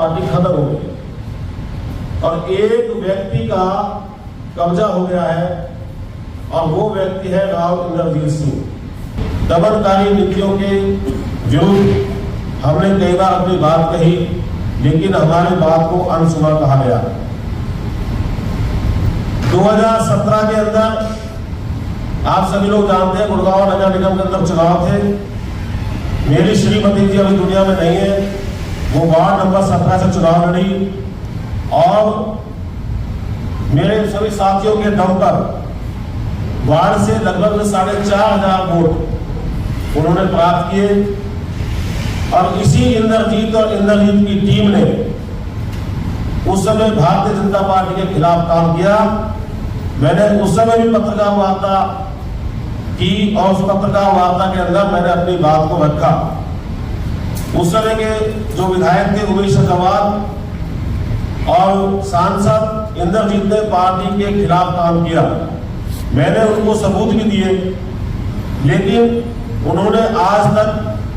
Party खत्म हो गई और एक व्यक्ति का कब्जा हो गया है और वो व्यक्ति है राव इंद्रजीत सिंह। दमनकारी नीतियों के विरुद्ध हमने कई बार अपनी बात कही, लेकिन हमारी बात को अनसुना कहा गया। 2017 के अंदर आप सभी लोग जानते हैं गुड़गांव नगर निगम के अंदर चुनाव थे। मेरी श्रीमती जी अभी दुनिया में नहीं है, वो वार्ड नंबर 17 से चुनाव लड़ी और मेरे सभी साथियों के दम पर वार्ड से लगभग 4,500 वोट उन्होंने प्राप्त किए और इसी इंद्रजीत और इंद्रजीत की टीम ने उस समय भारतीय जनता पार्टी के खिलाफ काम किया। मैंने उस समय भी पत्रकार वार्ता की और उस पत्रकार वार्ता के अंदर मैंने अपनी बात को रखा। उस समय के जो विधायक थे उमेश अग्रवाल और सांसद इंद्रजीत ने पार्टी के खिलाफ काम किया। मैंने उनको सबूत भी दिए, लेकिन उन्होंने आज तक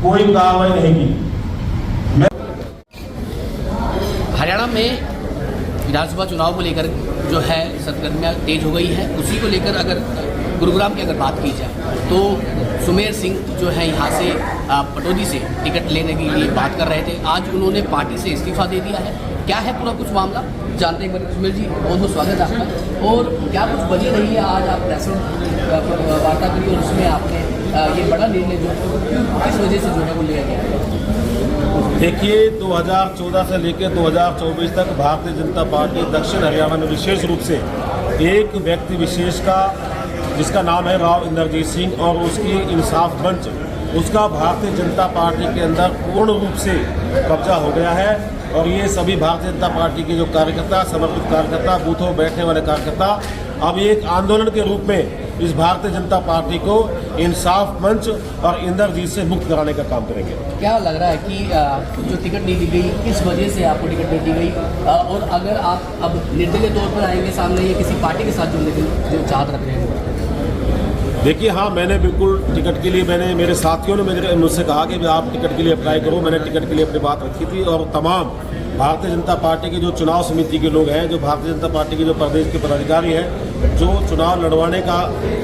कोई कार्रवाई नहीं की। हरियाणा में विधानसभा चुनाव को लेकर जो है सरगर्मियां तेज हो गई है, उसी को लेकर अगर गुरुग्राम की अगर बात की जाए तो सुमेर सिंह जो है यहाँ से पटौदी से टिकट लेने के लिए बात कर रहे थे। आज उन्होंने पार्टी से इस्तीफा दे दिया है। क्या है पूरा कुछ मामला जानते हैं। सुमेर जी बहुत बहुत स्वागत है आपका। और क्या कुछ वजह रही है आज आप प्रेस वार्ता करी और उसमें आपने ये बड़ा निर्णय जो किस वजह से जो है वो लिया गया? देखिए 2014 से लेकर 2024 तक भारतीय जनता पार्टी दक्षिण हरियाणा में विशेष रूप से एक व्यक्ति विशेष का जिसका नाम है राव इंद्रजीत सिंह और उसकी इंसाफ मंच, उसका भारतीय जनता पार्टी के अंदर पूर्ण रूप से कब्जा हो गया है और ये सभी भारतीय जनता पार्टी के जो कार्यकर्ता, समर्पित कार्यकर्ता, बूथों बैठने वाले कार्यकर्ता अब एक आंदोलन के रूप में इस भारतीय जनता पार्टी को इंसाफ मंच और इंद्रजीत से मुक्त कराने का काम करेंगे। क्या लग रहा है कि जो टिकट नहीं दी गई किस वजह से आपको टिकट नहीं दी गई, और अगर आप अब निर्दलीय तौर पर आएंगे सामने या किसी पार्टी के साथ जुड़ने की जो चाहत रख रहे हैं? देखिए हाँ, मैंने बिल्कुल टिकट के लिए मेरे साथियों ने मुझसे कहा कि आप टिकट के लिए अप्लाई करो। मैंने टिकट के लिए अपनी बात रखी थी और तमाम भारतीय जनता पार्टी के जो चुनाव समिति के लोग हैं, जो भारतीय जनता पार्टी के जो प्रदेश के पदाधिकारी हैं, जो चुनाव लड़वाने का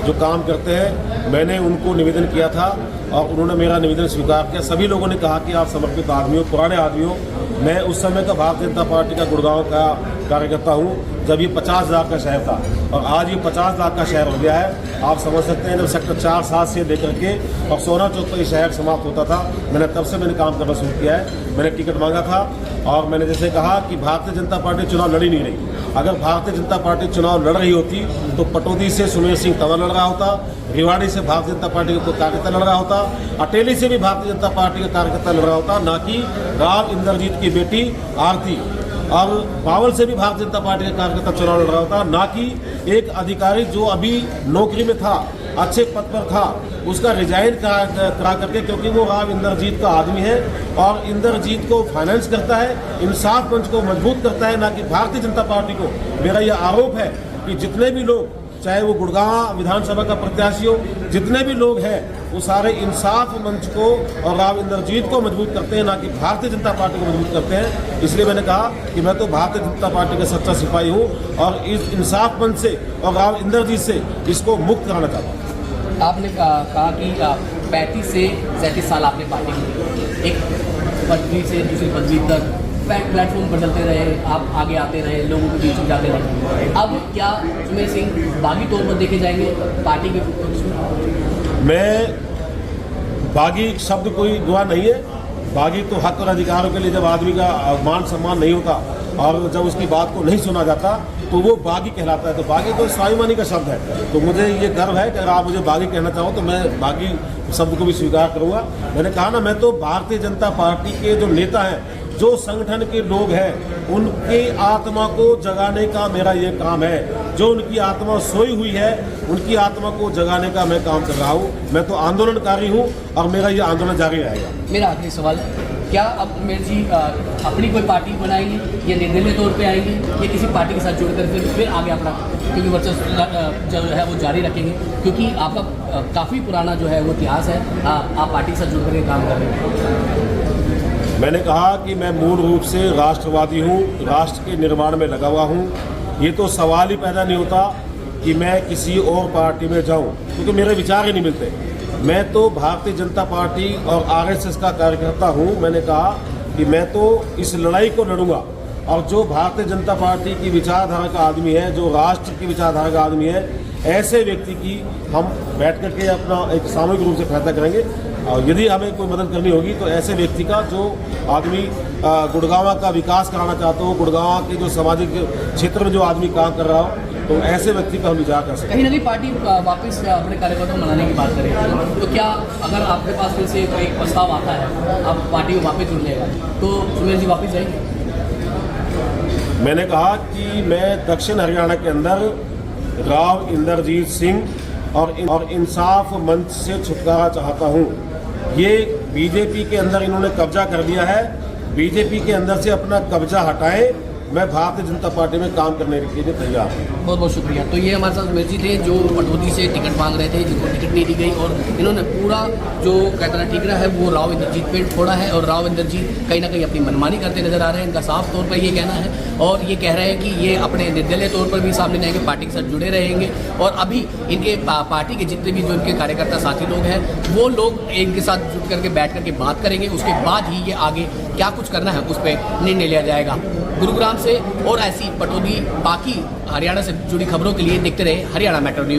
जो काम करते हैं, मैंने उनको निवेदन किया था और उन्होंने मेरा निवेदन स्वीकार किया। सभी लोगों ने कहा कि आप समर्पित आदमी हो, पुराने आदमी हो। मैं उस समय का भारतीय जनता पार्टी का गुड़गांव का कार्यकर्ता हूँ जब ये 50,000 का शहर था और आज ये 50 लाख का शहर हो गया है। आप समझ सकते हैं जब सेक्टर 4-7 से लेकर के और सोना चौक पर ये शहर समाप्त होता था, मैंने तब से काम करना शुरू किया है। मैंने टिकट मांगा था और मैंने जैसे कहा कि भारतीय जनता पार्टी चुनाव लड़ी नहीं रही। अगर भारतीय जनता पार्टी चुनाव लड़ रही होती तो पटौदी से सुमेर सिंह तंवर लड़ रहा होता, रेवाड़ी से भारतीय जनता पार्टी का कोई कार्यकर्ता लड़ रहा होता, अटेली से भी भारतीय जनता पार्टी का कार्यकर्ता लड़ रहा होता, ना कि राव इंद्रजीत की बेटी आरती, और बावल से भी भारतीय जनता पार्टी का कार्यकर्ता चुनाव लड़ रहा होता, ना कि एक अधिकारी जो अभी नौकरी में था, अच्छे पद पर था, उसका रिजाइन करा करके, क्योंकि वो राव इंद्रजीत का आदमी है और इंद्रजीत को फाइनेंस करता है, इंसाफ मंच को मजबूत करता है, ना कि भारतीय जनता पार्टी को। मेरा यह आरोप है कि जितने भी लोग, चाहे वो गुड़गांव विधानसभा का प्रत्याशी हो, जितने भी लोग हैं वो सारे इंसाफ मंच को और राव इंद्रजीत को मजबूत करते हैं, ना कि भारतीय जनता पार्टी को मजबूत करते हैं। इसलिए मैंने कहा कि मैं तो भारतीय जनता पार्टी का सच्चा सिपाही हूँ और इस इंसाफ मंच से और राव इंद्रजीत से इसको मुक्त कराना चाहता हूँ। आपने कहा कि 35 से 37 साल आपने पार्टी की, एक पदवी से दूसरी पदवी तक प्लेटफॉर्म बदलते रहे, आप आगे आते रहे, लोगों के बीच में जाते रहे। अब क्या सुमेर सिंह बागी तौर पर देखे जाएंगे पार्टी के? मैं बागी शब्द कोई गुआ नहीं है। बागी तो हक और अधिकारों के लिए जब आदमी का मान सम्मान नहीं होता और जब उसकी बात को नहीं सुना जाता तो वो बागी कहलाता है। तो बागी तो स्वाभिमानी का शब्द है। तो मुझे ये गर्व है कि अगर आप मुझे बागी कहना चाहो तो मैं बागी शब्द को भी स्वीकार करूँगा। मैंने कहा ना, मैं तो भारतीय जनता पार्टी के जो नेता हैं, जो संगठन के लोग हैं, उनकी आत्मा को जगाने का मेरा ये काम है। जो उनकी आत्मा सोई हुई है, उनकी आत्मा को जगाने का मैं काम कर रहा हूँ। मैं तो आंदोलनकारी हूँ और मेरा ये आंदोलन जारी रहेगा। मेरा आखिरी सवाल, क्या अब सुमेर जी अपनी कोई पार्टी बनाएंगे या निर्दलीय तौर पे आएंगे या किसी पार्टी के साथ जुड़कर फिर आगे अपना क्योंकि वर्चस्व जो है वो जारी रखेंगे? क्योंकि आपका काफ़ी पुराना जो है वो इतिहास है, आप पार्टी के साथ जुड़ कर काम कर रहे हैं। मैंने कहा कि मैं मूल रूप से राष्ट्रवादी हूँ, राष्ट्र के निर्माण में लगा हुआ हूँ। ये तो सवाल ही पैदा नहीं होता कि मैं किसी और पार्टी में जाऊँ, क्योंकि मेरे विचार ही नहीं मिलते। मैं तो भारतीय जनता पार्टी और आरएसएस का कार्यकर्ता हूँ। मैंने कहा कि मैं तो इस लड़ाई को लड़ूंगा, और जो भारतीय जनता पार्टी की विचारधारा का आदमी है, जो राष्ट्र की विचारधारा का आदमी है, ऐसे व्यक्ति की हम बैठ करके अपना एक सामूहिक रूप से फैसला करेंगे। और यदि हमें कोई मदद करनी होगी तो ऐसे व्यक्ति का जो आदमी गुड़गांव का विकास कराना चाहते हो, गुड़गांव के जो सामाजिक क्षेत्र में जो आदमी काम कर रहा हो, तो ऐसे व्यक्ति का हम विचार कर सकते हैं। कहीं ना कहीं पार्टी वापस अपने कार्यकर्ताओं को मनाने की बात करें, तो क्या अगर आपके पास फिर से कोई प्रस्ताव आता है, आप पार्टी को वापस जुड़ लेगा, तो सुमेर जी वापस जाएंगे? मैंने कहा कि मैं दक्षिण हरियाणा के अंदर राव इंद्रजीत सिंह और इंसाफ मंच से छुटकारा चाहता हूं। ये बीजेपी के अंदर इन्होंने कब्जा कर लिया है, बीजेपी के अंदर से अपना कब्जा हटाएं। मैं भारतीय जनता पार्टी में काम करने के लिए तैयार हूँ। बहुत बहुत शुक्रिया। तो ये हमारे साथ सुमेर जी थे, जो पटौदी से टिकट मांग रहे थे, जिनको टिकट नहीं दी गई, और इन्होंने पूरा जो कहता ठीकरा है वो राव इंद्रजीत पे फोड़ा है, और राव इंद्रजीत कहीं ना कहीं अपनी मनमानी करते नजर आ रहे हैं। इनका साफ तौर पर ये कहना है, और ये कह रहे हैं कि ये अपने निर्दलीय तौर पर भी सामने आएंगे, पार्टी के साथ जुड़े रहेंगे, और अभी इनके पार्टी के जितने भी जो इनके कार्यकर्ता साथी लोग हैं, वो लोग इनके साथ जुट करके बैठ करके बात करेंगे। उसके बाद ही ये आगे क्या कुछ करना है उस पर निर्णय लिया जाएगा। गुरुग्राम से और ऐसी पटौदी बाकी हरियाणा से जुड़ी खबरों के लिए देखते रहे हरियाणा मेट्रो न्यूज़।